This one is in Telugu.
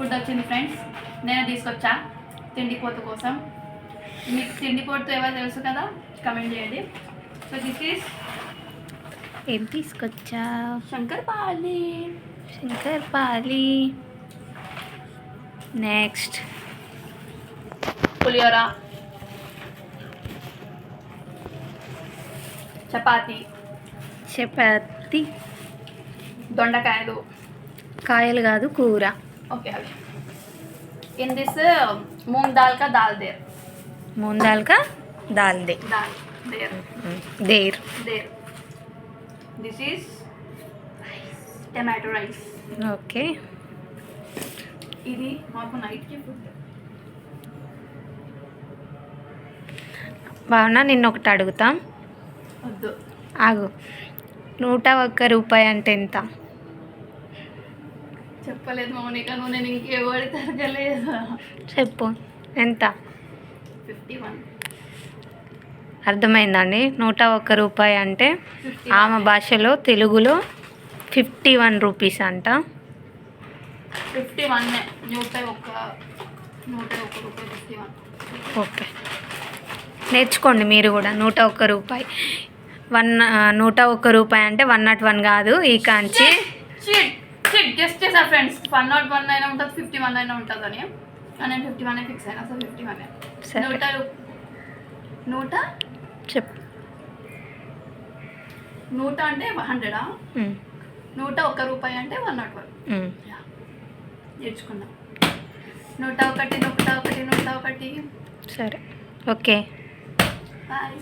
ఫుడ్ వచ్చింది ఫ్రెండ్స్. నేను తీసుకొచ్చా తిండిపోత కోసం. మీకు తిండిపోతు ఎవరు తెలుసు కదా, కమెంట్ చేయండి. సో దిస్ ఈస్ ఏం తీసుకొచ్చా? శంకర్పాలి. నెక్స్ట్ పులిహోర, చపాతి, దొండకాయలు, కాయలు కాదు కూర. ఓకే అవి. ఇన్ దిస్ మూంగ్ దాల్ కా దాల్ దేర్. మూంగ్ దాల్ కా దాల్ దే. Dal there. There. This is tomato rice. Okay. ఇది మాకు నైట్కి ఫుడ్. బాగున్నా. నిన్న ఒకటి అడుగుతా, వద్దు ఆగు. 101 రూపాయి అంటే ఎంత? చెప్పలేదు మౌనిక, నువ్వు. నేను ఇంకెవరి తరగలేదు. చెప్పు ఎంత? 51. అర్థమైందండి. 101 రూపాయి అంటే 51. ఆమె భాషలో తెలుగులో 51 రూపీస్ అంట. 51. 101 రూపాయి 51. ఓకే, నేర్చుకోండి మీరు కూడా. 101 రూపాయి 101 రూపాయి అంటే 101 కాదు. ఈ కాంచి గెస్ట్ చేసా ఫ్రెండ్స్. 101 అయినా ఉంటుంది, 51 అయినా ఉంటుంది అని. నేను 51 ఫిక్స్ అయినా. సో 51. సరే. 100 చెప్పు. 100 అంటే 100. 101 రూపాయి అంటే 101. నేర్చుకున్నాం. 101. సరే, ఓకే. బాయ్.